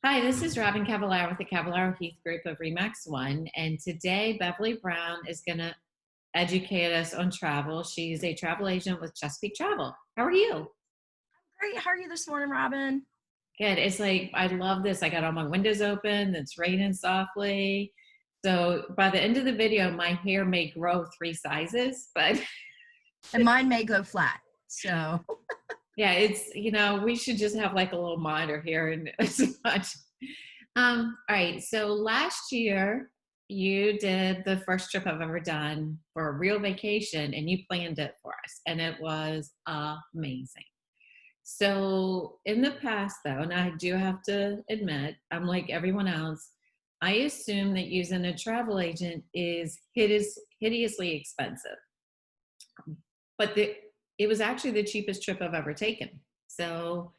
Hi, this is Robin Cavallaro with the Cavallaro Heath Group of Remax One. And today, Beverly Brown is going to educate us on travel. She's a travel agent with Chesapeake Travel. How are you? Great. How are you this morning, Robin? Good. It's like, I love this. I got all my windows open. It's raining softly. So by the end of the video, my hair may grow 3 sizes, but And mine may go flat. So, yeah, we should just have like a little monitor here and as much. All right. So last year you did the first trip I've ever done for a real vacation and you planned it for us and it was amazing. So in the past though, and I do have to admit, I'm like everyone else, I assume that using a travel agent is hideously expensive. But it was actually the cheapest trip I've ever taken. So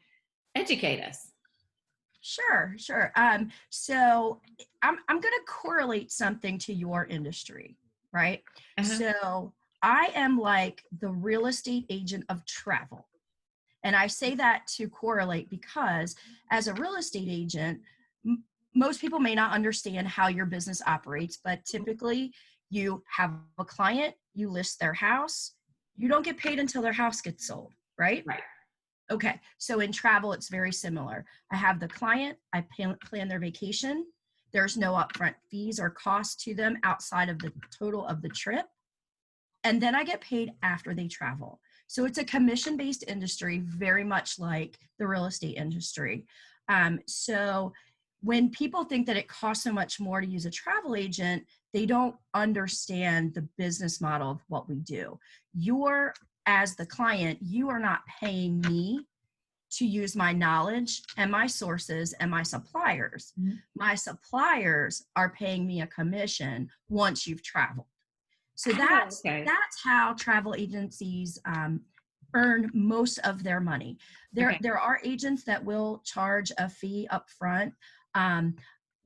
educate us. sure. So I'm going to correlate something to your industry, right? Uh-huh. So I am like the real estate agent of travel. And I say that to correlate because as a real estate agent, most people may not understand how your business operates, but typically you have a client, you list their house, you don't get paid until their house gets sold, right? Right. Okay, so in travel, it's very similar. I have the client, I plan their vacation. There's no upfront fees or costs to them outside of the total of the trip. And then I get paid after they travel. So it's a commission-based industry, very much like the real estate industry. So when people think that it costs so much more to use a travel agent, they don't understand the business model of what we do. As the client, you are not paying me to use my knowledge and my sources and my suppliers. Mhm. My suppliers are paying me a commission once you've traveled. So Oh, that's okay. that's how travel agencies earn most of their money. There Okay. there are agents that will charge a fee up front. Um,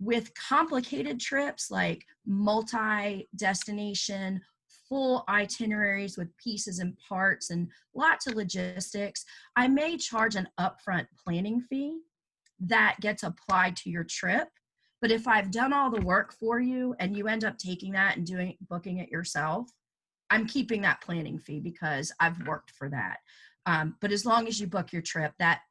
with complicated trips like multi-destination, full itineraries with pieces and parts and lots of logistics, I may charge an upfront planning fee that gets applied to your trip. But if I've done all the work for you and you end up taking that and booking it yourself, I'm keeping that planning fee because I've worked for that. But as long as you book your trip, that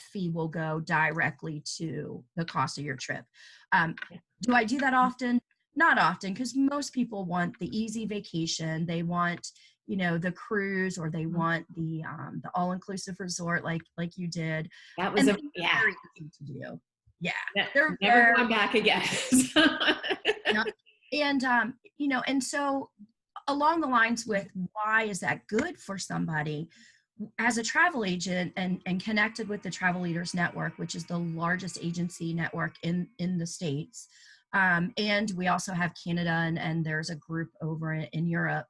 fee will go directly to the cost of your trip. Do I do that often? Not often, because most people want the easy vacation. They want, the cruise, or they want the all-inclusive resort like you did. That was And a things are yeah. very easy to do. Yeah, they're Never very, going back again. yeah. And so along the lines with why is that good for somebody, as a travel agent and connected with the Travel Leaders Network, which is the largest agency network in the States. And we also have Canada, and there's a group over in Europe.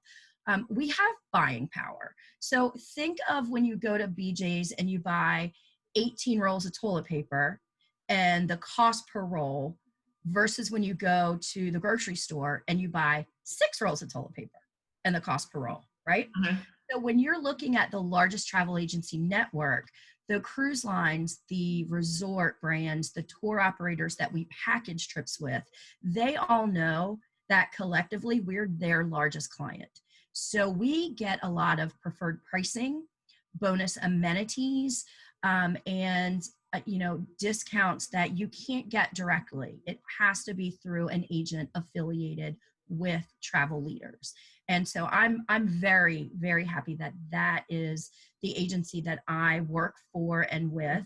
We have buying power. So think of when you go to BJ's and you buy 18 rolls of toilet paper and the cost per roll versus when you go to the grocery store and you buy 6 rolls of toilet paper and the cost per roll, right? Uh-huh. So when you're looking at the largest travel agency network, the cruise lines, the resort brands, the tour operators that we package trips with, they all know that collectively we're their largest client. So we get a lot of preferred pricing, bonus amenities, and discounts that you can't get directly. It has to be through an agent affiliated with Travel Leaders. And so I'm very, very happy that that is the agency that I work for and with.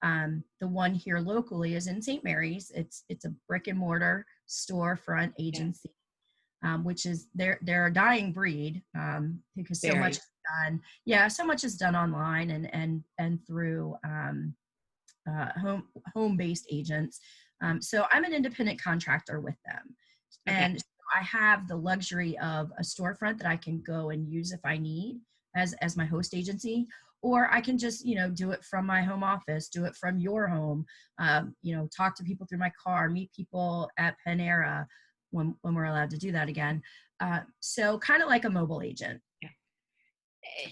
The one here locally is in St. Mary's. It's a brick and mortar storefront Yeah. agency, which is they're a dying breed, because so much Very. is done. Yeah, so much is done online and through home-based agents. So I'm an independent contractor with them. Okay. And I have the luxury of a storefront that I can go and use if I need as my host agency, or I can just, do it from my home office, do it from your home, talk to people through my car, meet people at Panera when we're allowed to do that again. So kind of like a mobile agent. Yeah.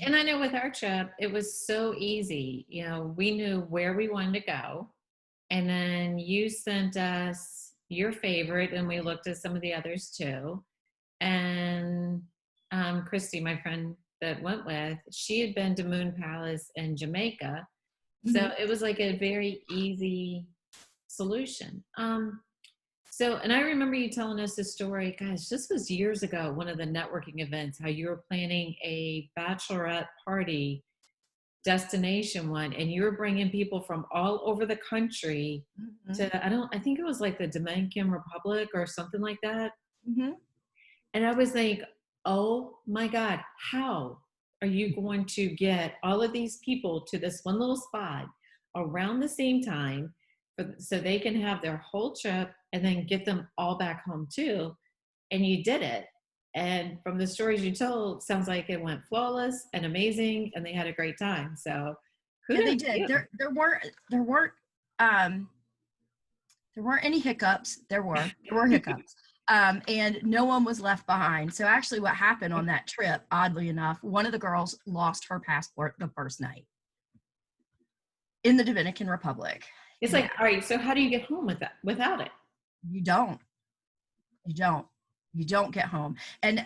And I know with our trip, it was so easy. We knew where we wanted to go. And then you sent us your favorite, and we looked at some of the others too. And Christy, my friend that went with, she had been to Moon Palace in Jamaica. So Mhm. it was like a very easy solution. So, and I remember you telling us this story, guys, this was years ago, one of the networking events, how you were planning a bachelorette party destination one, and you were bringing people from all over the country Mhm. to, I think it was like the Dominican Republic or something like that. Mhm. And I was like, oh my God, how are you going to get all of these people to this one little spot around the same time so they can have their whole trip and then get them all back home too? And you did it. And from the stories you told, sounds like it went flawless and amazing, and they had a great time. So Yeah, kudos they to did. you. Um there weren't any hiccups. There were hiccups. And no one was left behind. So actually what happened on that trip, oddly enough, one of the girls lost her passport the first night in the Dominican Republic. It's Yeah, like, all right, so how do you get home with that without it? you don't. You don't. You don't get home. And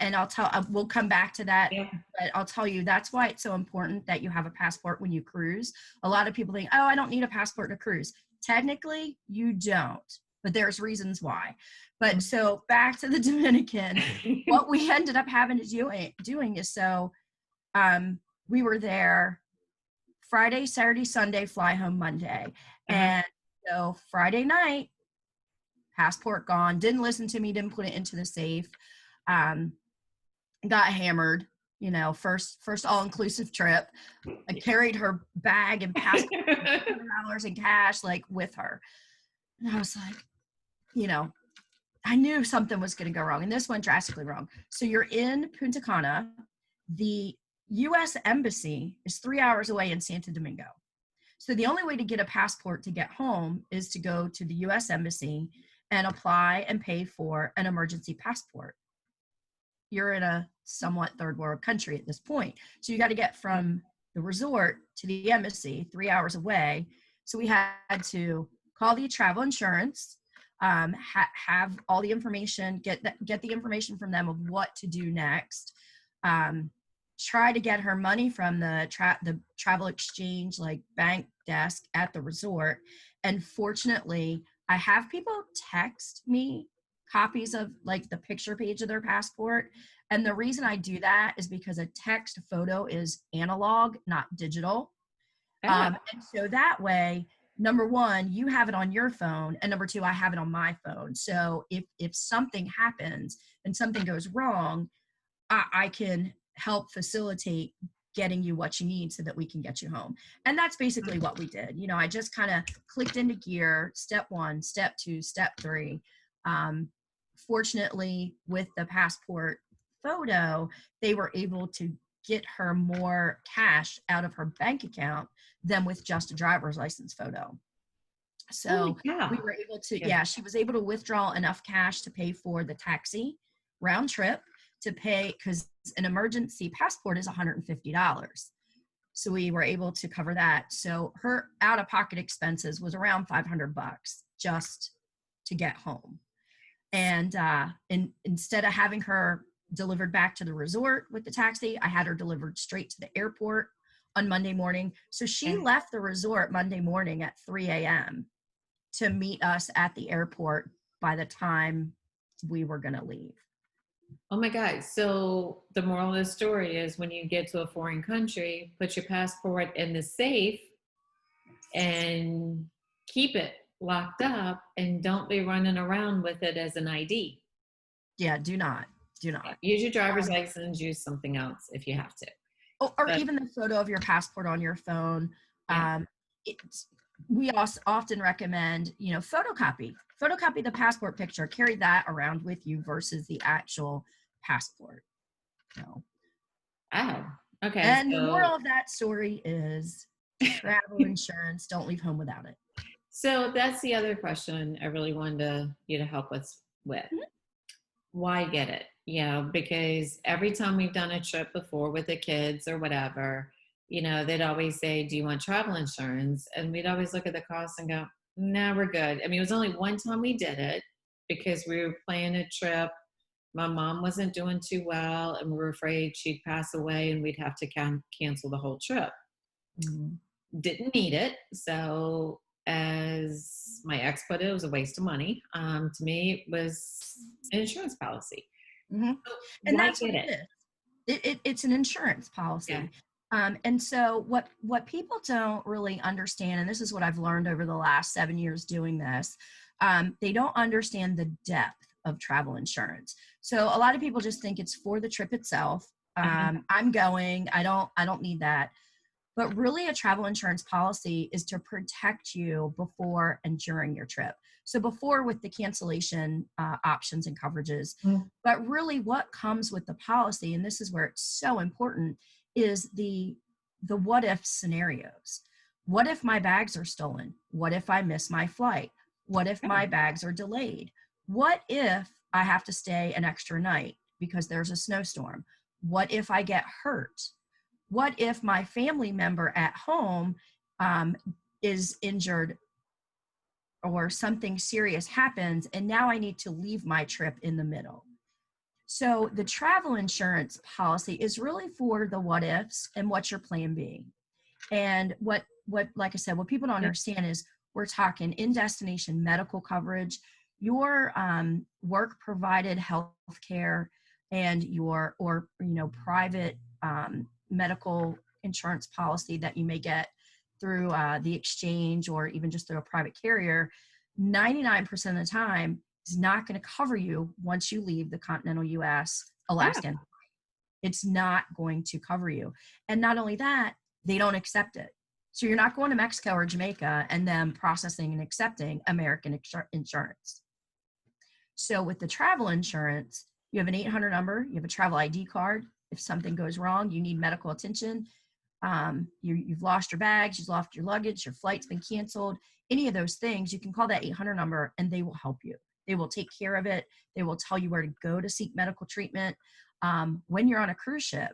we'll come back to that, Yeah. but I'll tell you that's why it's so important that you have a passport when you cruise. A lot of people think, "Oh, I don't need a passport to cruise." Technically, you don't, but there's reasons why. But so back to the Dominican, what we ended up having to doing is um we were there Friday, Saturday, Sunday, fly home Monday. Uh-huh. And so Friday night, passport gone, didn't listen to me, didn't put it into the safe. um got hammered, first all-inclusive trip. I carried her bag and passport, $100 in cash, like, with her. And I was like, you know I knew something was going to go wrong, and this went drastically wrong. So you're in Punta Cana. The US embassy is 3 hours away in Santo Domingo. So the only way to get a passport to get home is to go to the US embassy and apply and pay for an emergency passport. You're in a somewhat third world country at this point. So you got to get from the resort to the embassy 3 hours away. So we had to call the travel insurance, have all the information, get the information from them of what to do next. Try to get her money from the travel exchange, like bank desk at the resort. And fortunately, I have people text me copies of, like, the picture page of their passport. And the reason I do that is because a text photo is analog, not digital. Ah, And so that way, number one, you have it on your phone, and number two, I have it on my phone. So if something happens and something goes wrong, I can help facilitate getting you what you need so that we can get you home. And that's basically what we did. I just kind of clicked into gear, step one, step two, step three. Um, Fortunately, with the passport photo, they were able to get her more cash out of her bank account than with just a driver's license photo. holy So we cow. were able to, Yeah. yeah, she was able to withdraw enough cash to pay for the taxi round trip, to pay, because an emergency passport is $150. So we were able to cover that. So her out of pocket expenses was around $500 just to get home. And instead of having her delivered back to the resort with the taxi, I had her delivered straight to the airport on Monday morning. So she Yeah. left the resort Monday morning at 3 a.m. to meet us at the airport by the time we were going to leave. Oh my God. So the moral of the story is when you get to a foreign country, put your passport in the safe and keep it locked up, and don't be running around with it as an ID. Yeah, do not. Do Yeah. not. Use your driver's license, use something else if you have to. Or But even the photo of your passport on your phone. yeah. Um, it's, we also often recommend, photocopy the passport picture, carry that around with you versus the actual passport. So, Oh, okay. and the moral So, of that story is travel insurance. Don't leave home without it. so that's the other question I really wanted you to help us with. Mhm. Why get it? Because every time we've done a trip before with the kids or whatever, they'd always say, do you want travel insurance? And we'd always look at the cost and go, No, we're good. I mean, it was only one time we did it because we were planning a trip. My mom wasn't doing too well, and we were afraid she'd pass away and we'd have to cancel the whole trip. Mhm. Didn't need it. So, as my ex put it, it was a waste of money. To me, it was an insurance policy. Mhm. So And why that's what get it it? is. It's an insurance Yeah. policy. And so what people don't really understand, and this is what I've learned over the last 7 years doing this, they don't understand the depth of travel insurance. So a lot of people just think it's for the trip itself. Uh-huh. I'm going. I don't need that. But really, a travel insurance policy is to protect you before and during your trip. So, before with the cancellation options and coverages, Mm. but really what comes with the policy, and this is where it's so important, is the what if scenarios. What if my bags are stolen? What if I miss my flight? What if Yeah. my bags are delayed? What if I have to stay an extra night because there's a snowstorm? What if I get hurt? What if my family member at home um, is injured or something serious happens and now I need to leave my trip in the middle? So the travel insurance policy is really for the what ifs and what's your plan B. And what like I said, what people don't Yeah. understand is we're talking in destination medical coverage, your work provided health care, and your or private medical insurance policy that you may get through the exchange or even just through a private carrier. 99% of the time is not going to cover you once you leave the continental U.S. Yeah. Alaska. It's not going to cover you. And not only that, they don't accept it. So you're not going to Mexico or Jamaica and then processing and accepting American insurance. So with the travel insurance, you have an 800 number, you have a travel ID card. If something goes wrong, you need medical attention. You've lost your bags, you've lost your luggage, your flight's been canceled, any of those things, you can call that 800 number and they will help you. They will take care of it. They will tell you where to go to seek medical treatment. When you're on a cruise ship,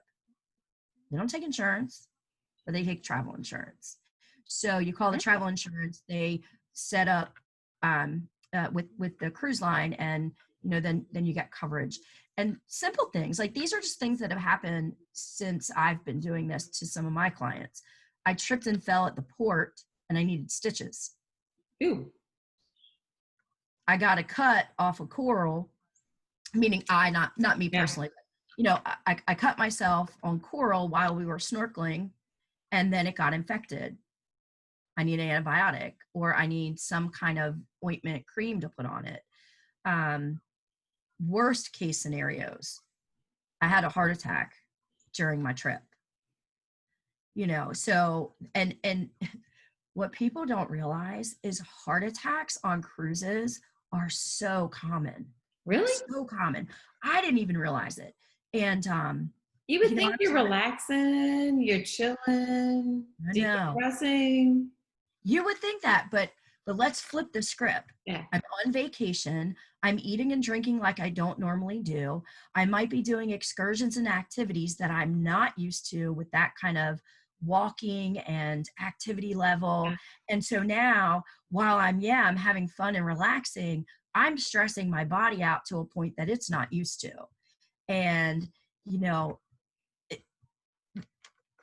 they don't take insurance, but they take travel insurance. So you call the travel insurance, they set up with the cruise line, and then you get coverage. And simple things like these are just things that have happened since I've been doing this to some of my clients. I tripped and fell at the port, and I needed stitches. Ooh. I got a cut off a coral, meaning not me Yeah. personally, but I cut myself on coral while we were snorkeling, and then it got infected. I need an antibiotic, or I need some kind of ointment cream to put on it. Um, Worst case scenarios, I had a heart attack during my trip. So and what people don't realize is heart attacks on cruises are so common, Really? so common. I didn't even realize it. And You would I think was you're relaxing, you're chilling, I know. decompressing. You would think that, but let's flip the script. Yeah. I'm on vacation. I'm eating and drinking like I don't normally do. I might be doing excursions and activities that I'm not used to with that kind of walking and activity level. Yeah. And so now, while I'm having fun and relaxing, I'm stressing my body out to a point that it's not used to. And, you know,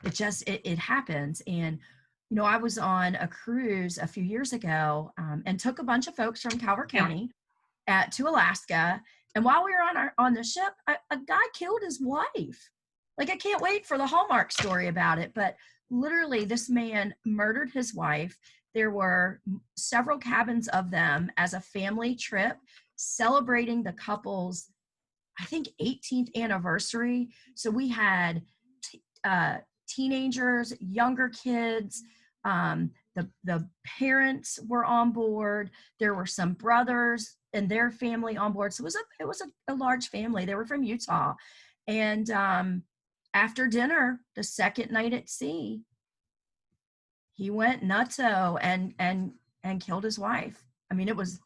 it happens. And I was on a cruise a few years ago, and took a bunch of folks from Calvert Yeah. County to Alaska. And while we were on the ship, a guy killed his wife. Like, I can't wait for the Hallmark story about it, but literally this man murdered his wife. There were several cabins of them as a family trip celebrating the couple's, I think, 18th anniversary. So we had uh, teenagers, younger kids. The parents were on board. There were some brothers and their family on board. So it was a large family. They were from Utah, and after dinner, the second night at sea, he went nutso and killed his wife. I mean, it was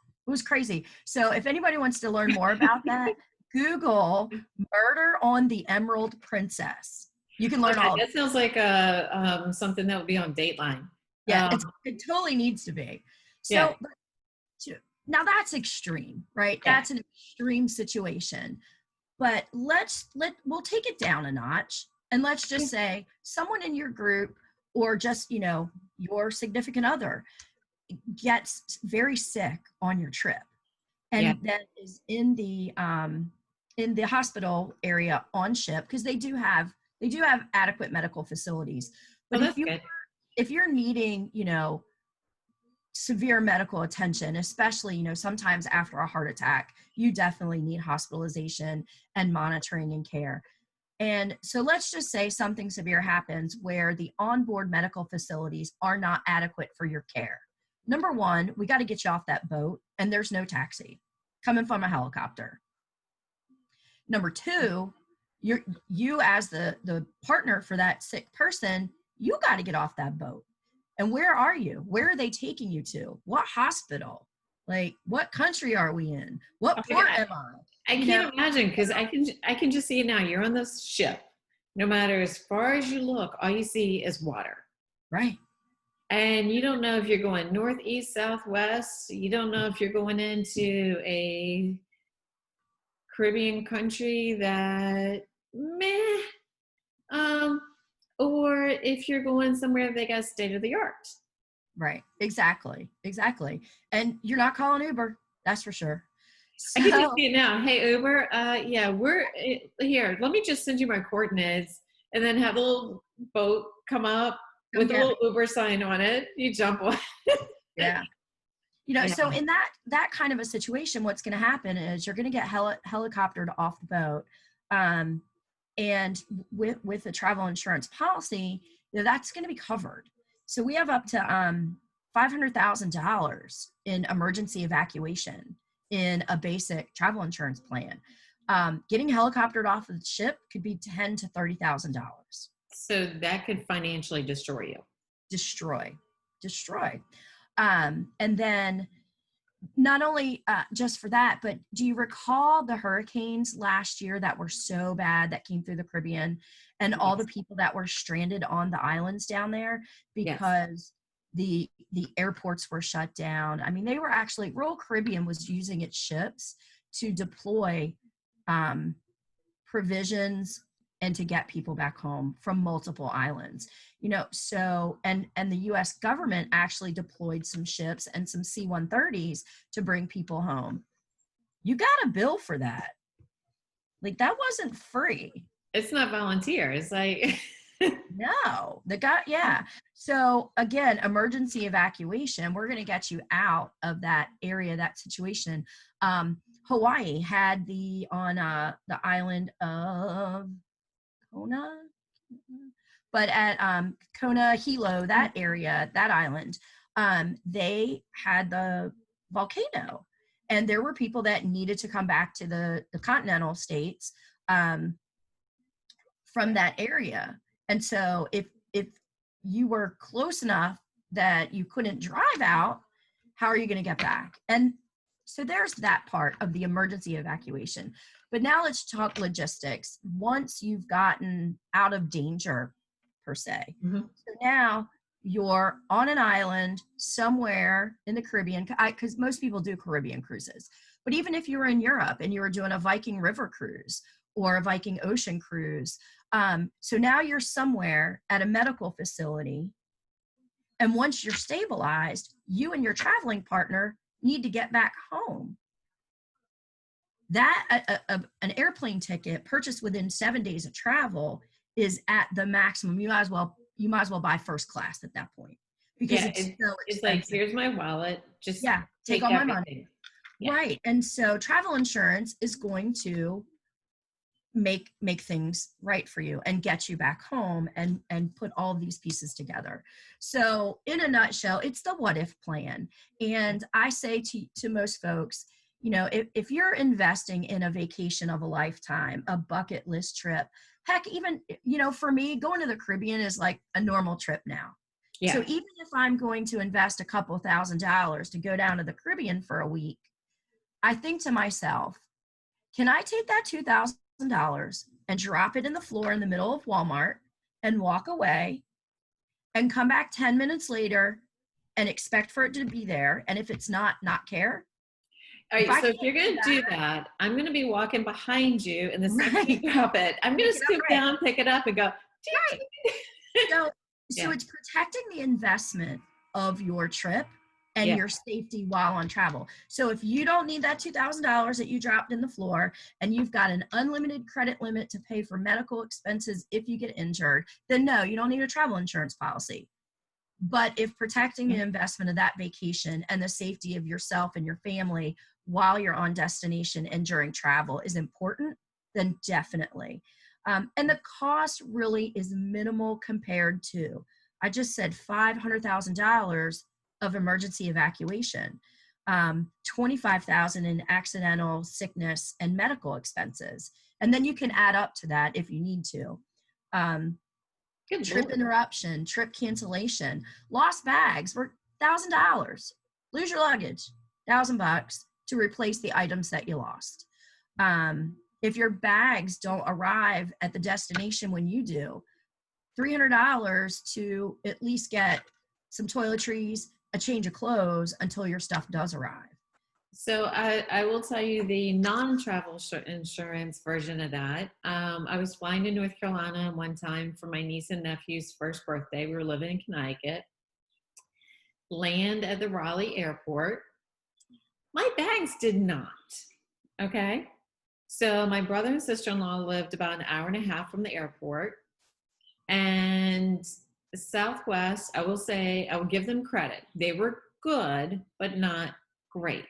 crazy. So if anybody wants to learn more about that, Google "Murder on the Emerald Princess." You can learn Okay, all. that sounds like something that would be on Dateline. Yeah, Um, it totally needs to be. Yeah. So now that's extreme, right? Yeah. That's an extreme situation. But we'll take it down a notch, and let's just say someone in your group, or just, your significant other, gets very sick on your trip, Yeah. and that is in the hospital area on ship, because they do have adequate medical facilities. Oh, But that's good. if you're needing, severe medical attention, especially, sometimes after a heart attack, you definitely need hospitalization and monitoring and care. And so let's just say something severe happens where the onboard medical facilities are not adequate for your care. Number one, we got to get you off that boat, and there's no taxi coming from a helicopter. Number two, you as the partner for that sick person, you got to get off that boat. And where are you? Where are they taking you to? What hospital? Like, what country are we in? What Okay, port am I? I can't imagine, because I can just see it now. You're on this ship. No matter as far as you look, all you see is water. Right. And you don't know if you're going north, east, south, west. You don't know if you're going into a Caribbean country that meh, um, or if you're going somewhere they got state of the art. Right. Exactly. Exactly. And you're not calling Uber. That's for sure. I can just So see it now. Hey Uber, yeah, we're here. Let me just send you my coordinates, and then have a little boat come up come with a get me. little Uber sign on it. You jump on. Yeah. Yeah, So in that kind of a situation, what's going to happen is you're going to get helicoptered off the boat. Um, and with the travel insurance policy, that's going to be covered. So we have up to $500,000 in emergency evacuation in a basic travel insurance plan. Getting helicoptered off of the ship could be $10,000 to $30,000. so that could financially destroy you. Destroy. And then not only just for that, but do you recall the hurricanes last year that were so bad that came through the Caribbean, and all the Yes. people that were stranded on the islands down there Yes. because the airports were shut down? I mean, they were actually, Royal Caribbean was using its ships to deploy um, provisions and to get people back home from multiple islands. So and the US government actually deployed some ships and some C-130s to bring people home. You got a bill for that. Like, that wasn't free. It's not volunteer. It's like No, the guy, yeah. So again, emergency evacuation, we're going to get you out of that area, that situation. Hawaii had on the island of Kona, but at Kona Hilo, that area, that island, they had the volcano, and there were people that needed to come back to the continental states um, from that area. And so if you were close enough that you couldn't drive out, how are you going to get back? And so there's that part of the emergency evacuation. But now let's talk logistics. Once you've gotten out of danger, per se. Mhm. So now you're on an island somewhere in the Caribbean, because most people do Caribbean cruises. But even if you were in Europe and you were doing a Viking River cruise or a Viking Ocean cruise, so now you're somewhere at a medical facility. And once you're stabilized, you and your traveling partner need to get back home. That an airplane ticket purchased within 7 days of travel is at the maximum. You might as well buy first class at that point, because Yeah, it's so it's like, expensive. here's my wallet. Just Yeah, take take all my money. everything. Yeah. Right. And so travel insurance is going to make things right for you and get you back home and put all of these pieces together. So in a nutshell, it's the what if plan. And I say to most folks, if you're investing in a vacation of a lifetime, a bucket list trip, heck, even, for me, going to the Caribbean is like a normal trip now. Yeah. So even if I'm going to invest a couple $1,000s to go down to the Caribbean for a week, I think to myself, can I take that $2,000 and drop it in the floor in the middle of Walmart and walk away and come back 10 minutes later and expect for it to be there. And if it's not care. All If right, I so if can't you're do going to do that, that, I'm going to be walking behind you, and the second you right, drop it, I'm going pick to it up scoop right. down, pick it up, and go, Right. So, yeah, it's protecting the investment of your trip and yeah. your safety while on travel. So if you don't need that $2,000 that you dropped in the floor and you've got an unlimited credit limit to pay for medical expenses if you get injured, then no, you don't need a travel insurance policy. But if protecting the investment of that vacation and the safety of yourself and your family while you're on destination and during travel is important, then definitely. And the cost really is minimal compared to, I just said $500,000 of emergency evacuation, 25,000 in accidental sickness and medical expenses. And then you can add up to that if you need to. Good Trip Lord. interruption, trip cancellation, lost bags were $1,000. Lose your luggage, $1,000 to replace the items that you lost. If your bags don't arrive at the destination when you do, $300 to at least get some toiletries, a change of clothes until your stuff does arrive. So I will tell you the non-travel insurance version of that. I was flying to North Carolina one time for my niece and nephew's first birthday. We were living in Connecticut. Land at the Raleigh airport. My bags did not. Okay. So my brother and sister-in-law lived about an hour and a half from the airport. And Southwest, I will say, I will give them credit. They were good, but not great.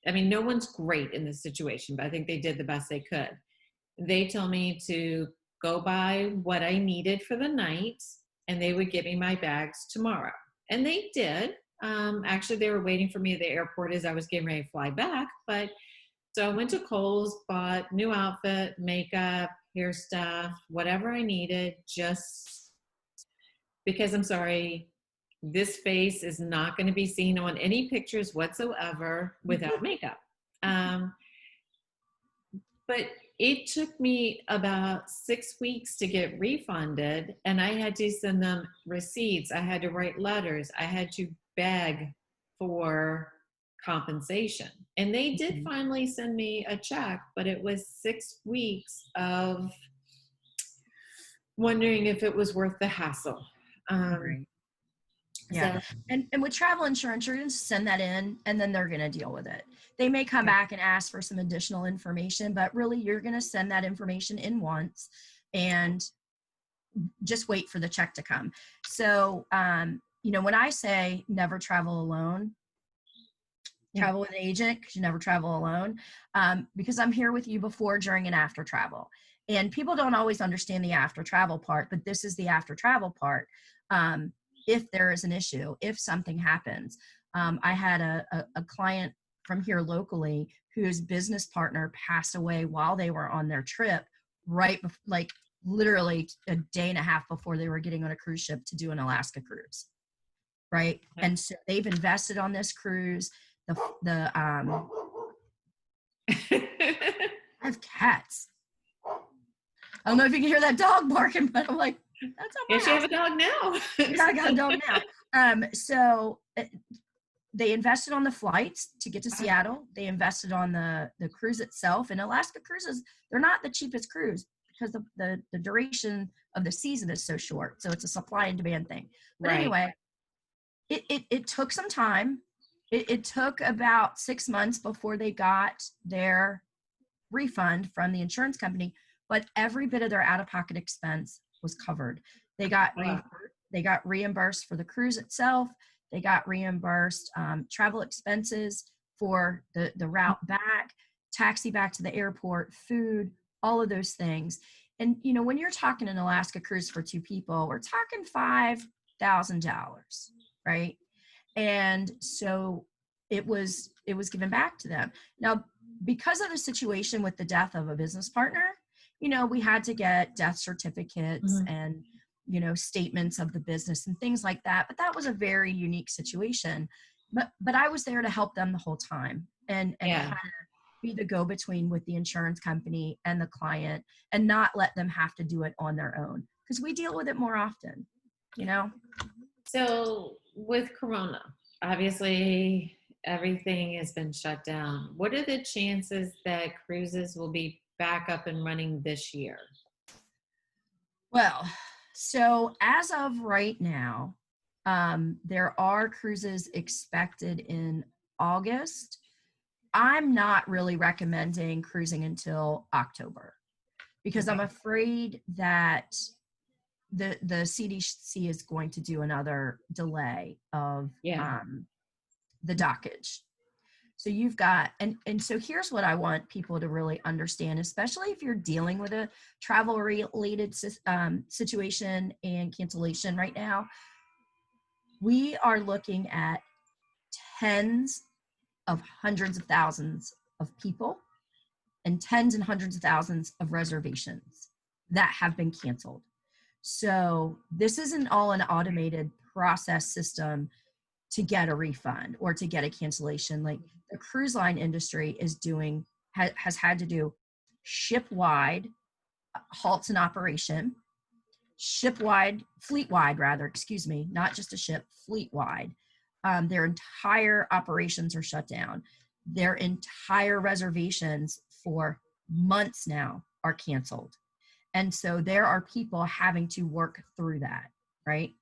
I mean, no one's great in this situation, but I think they did the best they could. They told me to go buy what I needed for the night, and they would give me my bags tomorrow. And they did. Actually, they were waiting for me at the airport as I was getting ready to fly back. But so I went to Kohl's, bought new outfit, makeup, hair stuff, whatever I needed, just because I'm sorry, this face is not going to be seen on any pictures whatsoever without makeup. Um, but it took me about 6 weeks to get refunded, and I had to send them receipts. I had to write letters. I had to beg for compensation. And they did finally send me a check, but it was 6 weeks of wondering if it was worth the hassle. Right. Yeah. So, And with travel insurance, you're going to send that in and then they're going to deal with it. They may come back and ask for some additional information, but really you're going to send that information in once and just wait for the check to come. So, when I say never travel alone, travel with an agent because you never travel alone, because I'm here with you before, during, and after travel. And people don't always understand the after travel part, but this is the after travel part. If there is an issue, if something happens. I had a client from here locally whose business partner passed away while they were on their trip, like literally a day and a half before they were getting on a cruise ship to do an Alaska cruise. Right. And so they've invested on this cruise. I have cats. I don't know if you can hear that dog barking, but I'm like, that's not my yes, you house. have a dog now. Yeah, I got a dog now. So they invested on the flights to get to Seattle. They invested on the cruise itself. And Alaska cruises, they're not the cheapest cruise because the duration of the season is so short. So it's a supply and demand thing. But Right. anyway, it took some time. It took about 6 months before they got their refund from the insurance company, but every bit of their out-of-pocket expense was covered. They got reimbursed for the cruise itself. They got reimbursed travel expenses for the route back, taxi back to the airport, food, all of those things. And when you're talking an Alaska cruise for 2 people, we're talking $5,000, right? And so it was given back to them. Now, because of the situation with the death of a business partner, we had to get death certificates and, statements of the business and things like that. But that was a very unique situation. But I was there to help them the whole time and kind of be the go-between with the insurance company and the client and not let them have to do it on their own because we deal with it more often, So with Corona, obviously everything has been shut down. What are the chances that cruises will be back up and running this year? Well, so as of right now, there are cruises expected in August. I'm not really recommending cruising until October because I'm Okay. afraid that the CDC is going to do another delay of Yeah. the dockage. So you've got, and so here's what I want people to really understand, especially if you're dealing with a travel related situation and cancellation right now. We are looking at tens of hundreds of thousands of people and tens and hundreds of thousands of reservations that have been canceled. So this isn't all an automated process system to get a refund or to get a cancellation. Like the cruise line industry is doing, has had to do ship wide halts in operation, ship wide, fleet wide rather, excuse me, not just a ship, fleet wide. Their entire operations are shut down. Their entire reservations for months now are canceled. And so there are people having to work through that, right?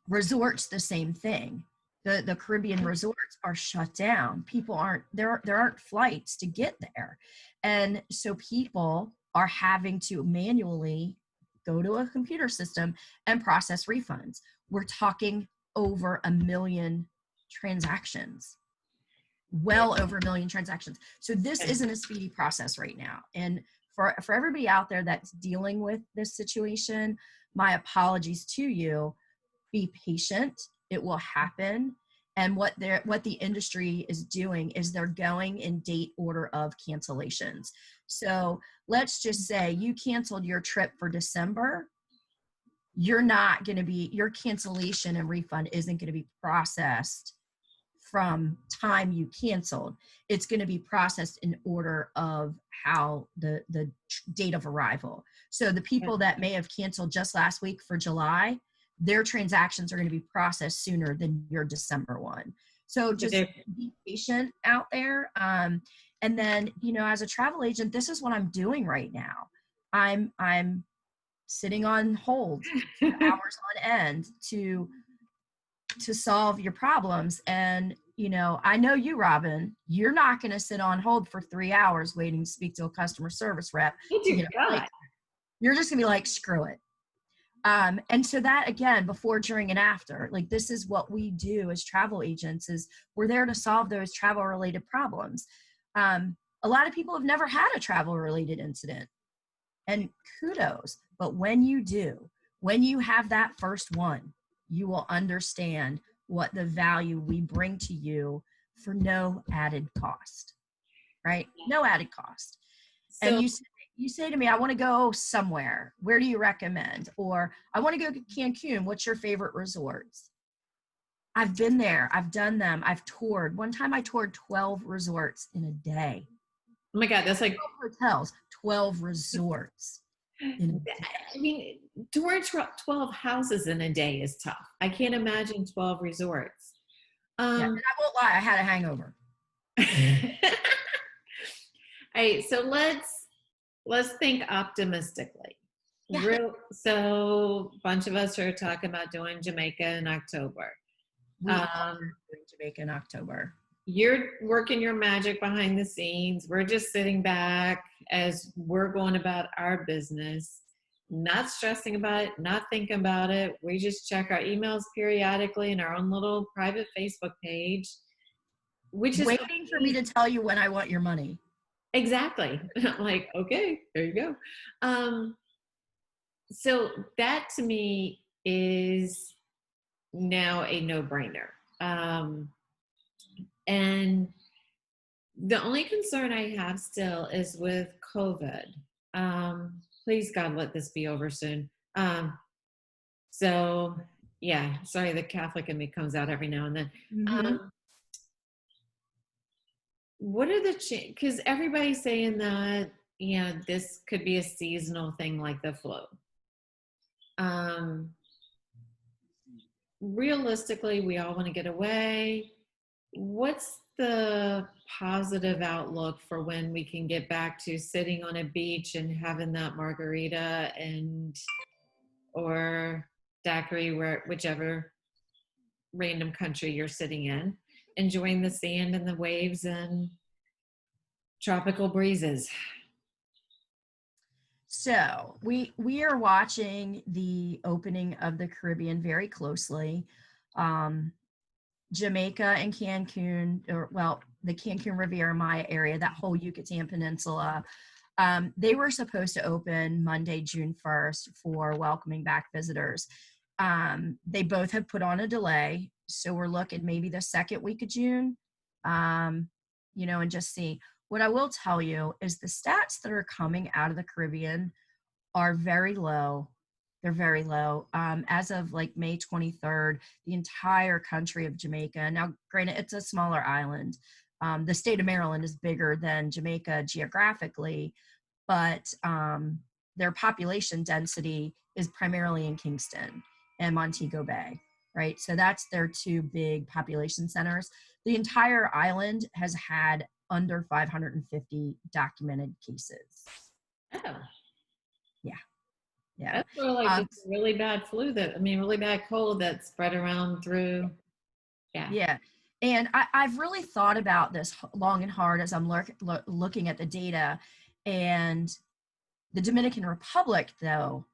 Resorts, the same thing. The Caribbean resorts are shut down. People aren't there aren't flights to get there. And so people are having to manually go to a computer system and process refunds. We're talking over 1 million transactions, well over 1 million transactions. So this isn't a speedy process right now. And for everybody out there that's dealing with this situation, my apologies to you. Be patient. It will happen. And what the industry is doing is they're going in date order of cancellations. So let's just say you canceled your trip for December. You're not going to be, your cancellation and refund isn't going to be processed from time you canceled. It's going to be processed in order of how the date of arrival. So the people that may have canceled just last week for July, their transactions are going to be processed sooner than your December one. So just be patient out there. And then, you know, as a travel agent, this is what I'm doing right now. I'm sitting on hold for hours on end to solve your problems. And, you know, I know you, Robin, you're not going to sit on hold for 3 hours waiting to speak to a customer service rep. To get a flight. You're just going to be like, screw it. And so that, again, before, during, and after, like, this is what we do as travel agents, is we're there to solve those travel related problems. A lot of people have never had a travel related incident, and kudos. But when you do, when you have that first one, you will understand what the value we bring to you for no added cost, right? No added cost. And you say to me, I want to go somewhere. Where do you recommend? Or I want to go to Cancun. What's your favorite resorts? I've been there. I've done them. I've toured. One time I toured 12 resorts in a day. Oh my God, that's like 12 hotels, 12 resorts in a day. I mean, touring 12 houses in a day is tough. I can't imagine 12 resorts. Yeah, and I won't lie, I had a hangover. All right, so let's think optimistically. Yeah. So a bunch of us are talking about doing Jamaica in October. We are doing Jamaica in October. You're working your magic behind the scenes. We're just sitting back as we're going about our business, not stressing about it, not thinking about it. We just check our emails periodically in our own little private Facebook page, which is waiting for me to tell you when I want your money. Exactly. I'm like, okay, there you go. So that to me is now a no-brainer. And the only concern I have still is with COVID. Please God, let this be over soon. So yeah, sorry, the Catholic in me comes out every now and then. Mm-hmm. What are the because everybody's saying that, you know, this could be a seasonal thing like the flu. realistically, we all want to get away. What's the positive outlook for when we can get back to sitting on a beach and having that margarita and or daiquiri, where whichever random country you're sitting in, enjoying the sand and the waves and tropical breezes? So we are watching the opening of the Caribbean very closely. Um, Jamaica and Cancun, or well, the Cancun Riviera Maya area, that whole Yucatan Peninsula, they were supposed to open Monday, June 1st for welcoming back visitors. They both have put on a delay, so we're looking maybe the second week of June, and just see. What I will tell you is the stats that are coming out of the Caribbean are very low. They're very low. As of like May 23rd, the entire country of Jamaica, now granted, it's a smaller island. The state of Maryland is bigger than Jamaica geographically, but their population density is primarily in Kingston and Montego Bay, right? So that's their two big population centers. The entire island has had under 550 documented cases. Oh, Yeah, yeah. that's sort of like Um, just a really bad flu really bad cold that spread around through. Yeah. yeah. And I've really thought about this long and hard as I'm looking at the data. And the Dominican Republic, though,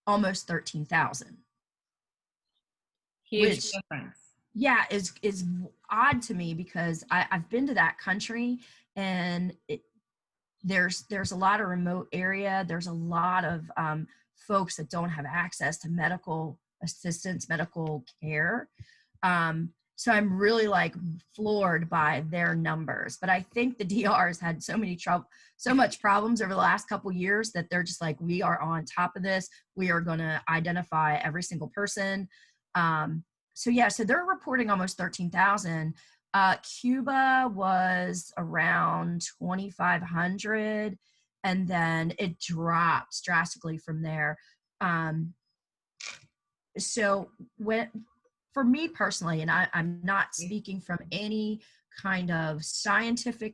almost 13,000, Huge which, difference. yeah, is odd to me because I've been to that country, and there's a lot of remote area. There's a lot of folks that don't have access to medical assistance, medical care. So I'm really like floored by their numbers. But I think the DR has had so much problems over the last couple years that they're just like, we are on top of this. We are going to identify every single person. So they're reporting almost 13,000. Cuba was around 2,500, and then it drops drastically from there. So when, for me personally, and I'm not speaking from any kind of scientific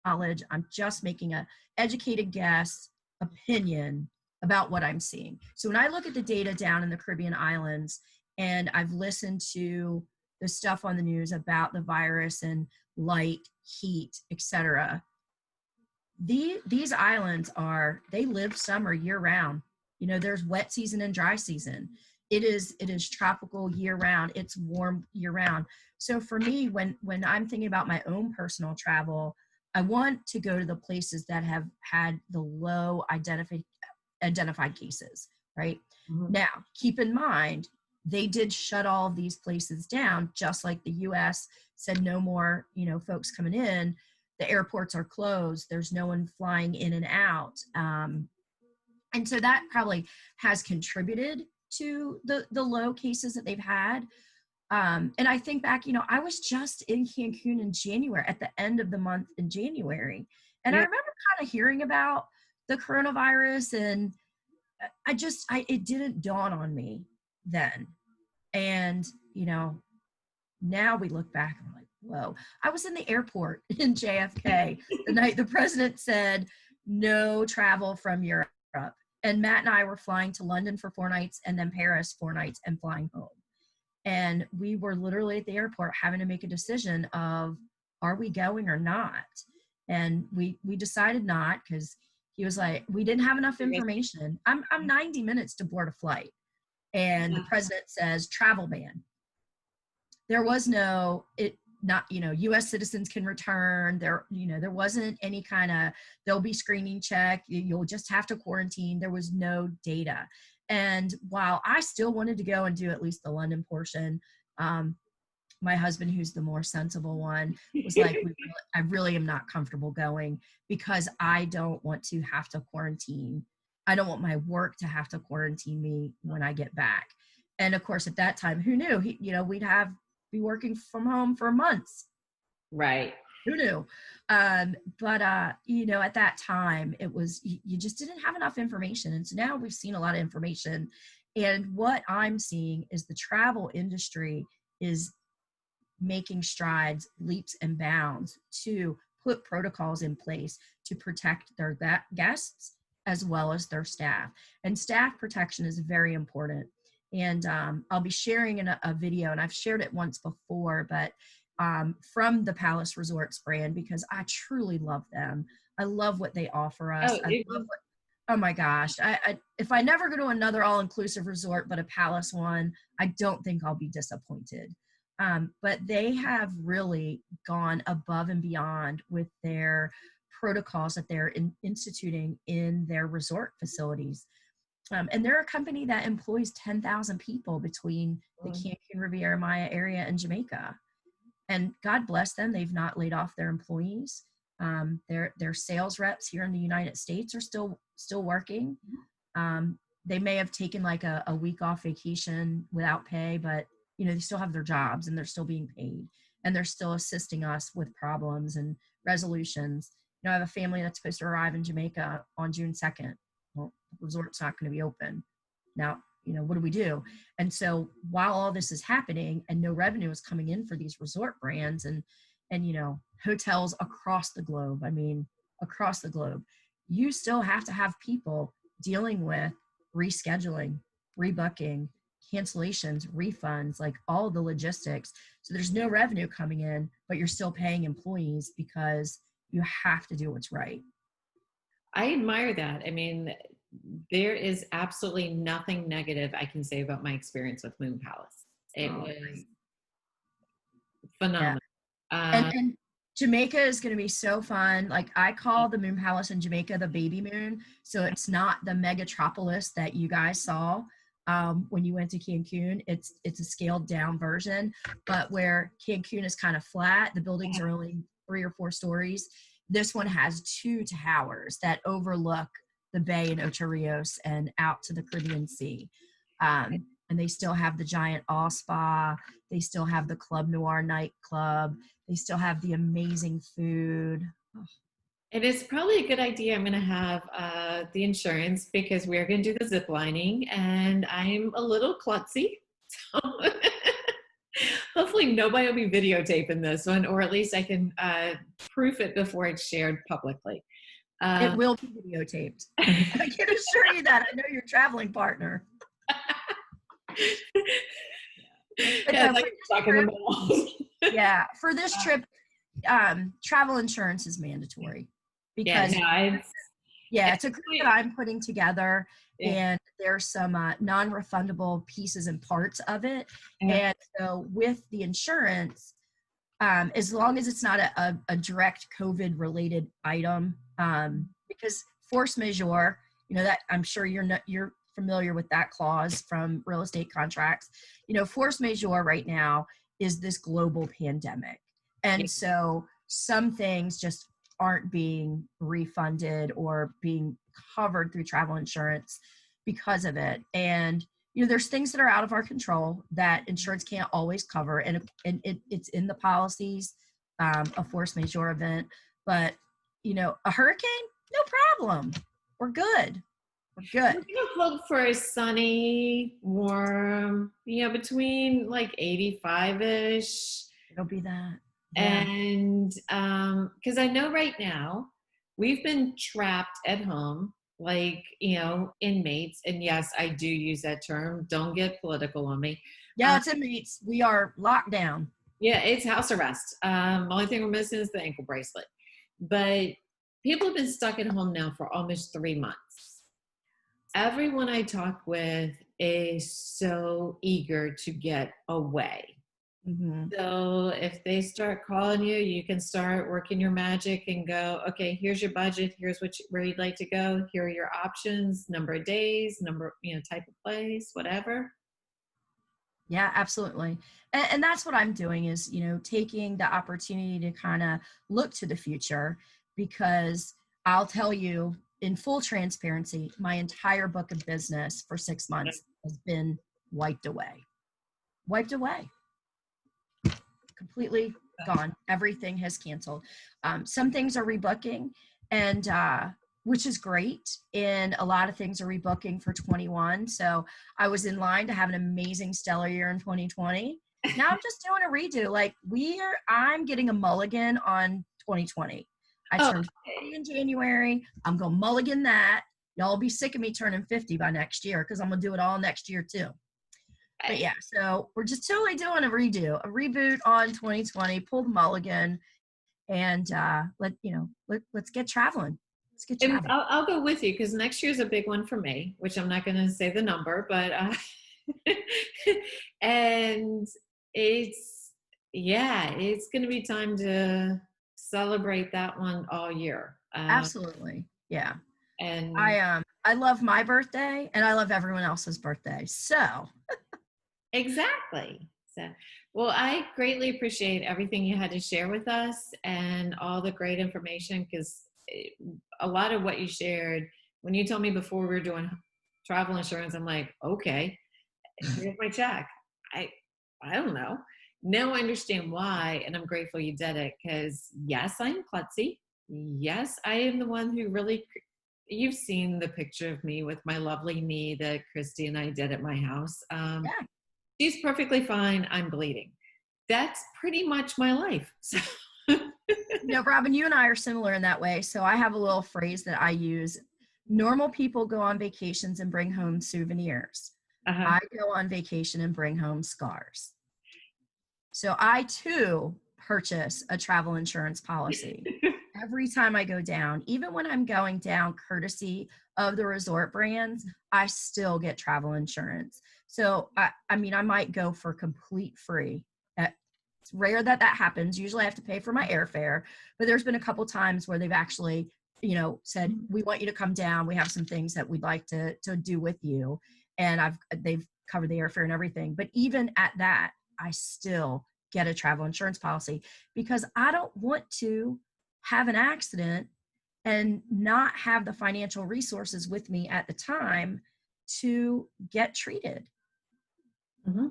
knowledge, I'm just making a educated guess, opinion about what I'm seeing. So when I look at the data down in the Caribbean islands, and I've listened to the stuff on the news about the virus and light, heat, etc., these islands they live summer year round. There's wet season and dry season. It is tropical year round. It's warm year round. So for me, when I'm thinking about my own personal travel, I want to go to the places that have had the low identified cases, right? Mhm. Now, keep in mind, they did shut all of these places down, just like the US said no more, folks coming in. The airports are closed. There's no one flying in and out. And so that probably has contributed to the low cases that they've had. And I think back, I was just in Cancun in January, at the end of the month in January. And I Yeah. remember kind of hearing about the coronavirus, and it didn't dawn on me then. And, now we look back and we're like, whoa. I was in the airport in JFK the night the president said no travel from Europe. And Matt and I were flying to London for 4 nights, and then Paris 4 nights, and flying home. And we were literally at the airport having to make a decision of, are we going or not? And we decided not, because he was like, we didn't have enough information. I'm 90 minutes to board a flight, and the president says travel ban. There was US citizens can return. There wasn't any kind of, there'll be screening check. You'll just have to quarantine. There was no data. And while I still wanted to go and do at least the London portion, my husband, who's the more sensible one, was like, I really am not comfortable going, because I don't want to have to quarantine. I don't want my work to have to quarantine me when I get back. And of course, at that time, who knew? We'd be working from home for months. Right. Who knew? But at that time, it was, you just didn't have enough information. And so now we've seen a lot of information, And what I'm seeing is the travel industry is making strides, leaps and bounds to put protocols in place to protect their guests as well as their staff. And staff protection is very important. And I'll be sharing in a video, and I've shared it once before, but from the Palace Resorts brand, because I truly love them. I love what they offer us. Oh, I love what, oh my gosh. If I never go to another all-inclusive resort but a Palace one, I don't think I'll be disappointed. But they have really gone above and beyond with their protocols that they're instituting in their resort facilities. And they're a company that employs 10,000 people between the Cancun Riviera Maya area and Jamaica. And God bless them, they've not laid off their employees. Their sales reps here in the United States are still working. They may have taken like a week off vacation without pay, but they still have their jobs and they're still being paid, and they're still assisting us with problems and resolutions. I have a family that's supposed to arrive in Jamaica on June 2nd. Well, the resort's not going to be open. Now, what do we do? And so while all this is happening and no revenue is coming in for these resort brands and hotels across the globe, across the globe, you still have to have people dealing with rescheduling, rebooking, cancellations, refunds, like all the logistics. So there's no revenue coming in, but you're still paying employees because you have to do what's right. I admire that. There is absolutely nothing negative I can say about my experience with Moon Palace. It was Right. phenomenal. Yeah. And Jamaica is going to be so fun. Like, I call the Moon Palace in Jamaica the baby moon. So it's not the megatropolis that you guys saw when you went to Cancun. It's a scaled down version, but where Cancun is kind of flat, the buildings are only 3 or 4 stories. This one has 2 towers that overlook the bay in Ocho Rios and out to the Caribbean Sea. And they still have the giant all spa. They still have the Club Noir nightclub. They still have the amazing food. Oh. It is probably a good idea. I'm going to have the insurance because we're going to do the zip lining, and I'm a little klutzy. So hopefully nobody will be videotaping this one, or at least I can proof it before it's shared publicly. It will be videotaped. I can assure you that. I know your traveling partner. Yeah, for this trip, travel insurance is mandatory because it's a group that I'm putting together, and there's some non-refundable pieces and parts of it. And so with the insurance, as long as it's not a direct COVID related item, because force majeure, that I'm sure you're familiar with that clause from real estate contracts. Force majeure right now is this global pandemic. And so some things just aren't being refunded or being covered through travel insurance because of it. And, there's things that are out of our control that insurance can't always cover. And it's in the policies, a force majeure event. But, a hurricane, no problem. We're good. We're good. We're going to look for a sunny, warm, between like 85-ish. It'll be that. Yeah. And because I know right now we've been trapped at home, like, inmates. And yes, I do use that term. Don't get political on me. Yeah, it's inmates. We are locked down. Yeah, it's house arrest. Only thing we're missing is the ankle bracelet. But people have been stuck at home now for almost 3 months. Everyone I talk with is so eager to get away. Mm-hmm. So if they start calling you, you can start working your magic and go, okay, here's your budget. Here's where you'd like to go. Here are your options, number of days, type of place, whatever. Yeah, absolutely. And that's what I'm doing is, taking the opportunity to kind of look to the future, because I'll tell you in full transparency, my entire book of business for 6 months has been wiped away. Completely gone. Everything has canceled. Some things are rebooking, and which is great. And a lot of things are rebooking for 21. So I was in line to have an amazing stellar year in 2020. Now I'm just doing a redo. Like I'm getting a mulligan on 2020. I Oh, turned 50 in January. I'm going to mulligan that. Y'all be sick of me turning 50 by next year because I'm going to do it all next year too. But yeah, so we're just totally doing a redo, a reboot on 2020, pull the mulligan, and let's get traveling. Let's get and traveling. I'll go with you because next year's a big one for me, which I'm not going to say the number, but and it's yeah, it's going to be time to celebrate that one all year. Absolutely. Yeah. And I love my birthday and I love everyone else's birthday. So exactly. So, well, I greatly appreciate everything you had to share with us and all the great information because a lot of what you shared, when you told me before we were doing travel insurance, I'm like, okay, here's my check. I I don't know. Now I understand why, and I'm grateful you did it because yes, I'm klutzy. Yes, I am the one who really. You've seen the picture of me with my lovely knee that Christy and I did at my house. yeah. She's perfectly fine. I'm bleeding. That's pretty much my life. So, Robin, you and I are similar in that way. So I have a little phrase that I use. Normal people go on vacations and bring home souvenirs. uh-huh. I go on vacation and bring home scars. So I too purchase a travel insurance policy every time I go down. Even when I'm going down courtesy of the resort brands, I still get travel insurance. So I mean, I might go for complete free. It's rare that that happens. Usually I have to pay for my airfare, but there's been a couple times where they've actually, said, we want you to come down. We have some things that we'd like to do with you. And they've covered the airfare and everything. But even at that, I still get a travel insurance policy because I don't want to have an accident and not have the financial resources with me at the time to get treated. hmm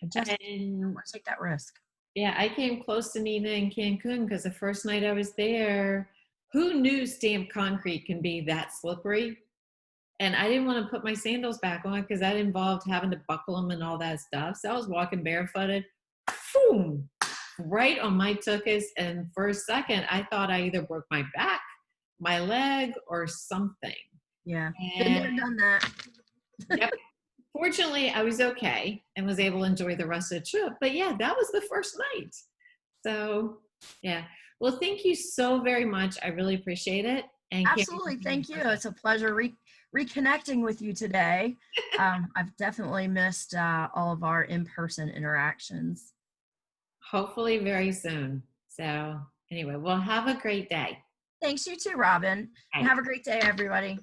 I just don't And want to take that risk. yeah, I came close to Nina in Cancun because the first night I was there, who knew stamped concrete can be that slippery? And I didn't want to put my sandals back on because that involved having to buckle them and all that stuff. So I was walking barefooted, boom, right on my tuchus. And for a second, I thought I either broke my back, my leg, or something. Yeah. Been And there, done that. yep, fortunately, I was okay and was able to enjoy the rest of the trip. But yeah, that was the first night. So yeah. Well, thank you so very much. I really appreciate it. And can't wait to Absolutely. see you in Thank you. person. It's a pleasure reconnecting with you today. I've definitely missed all of our in-person interactions. Hopefully very soon. So anyway, well, have a great day. Thanks, you too, Robin. And Bye. have a great day, everybody.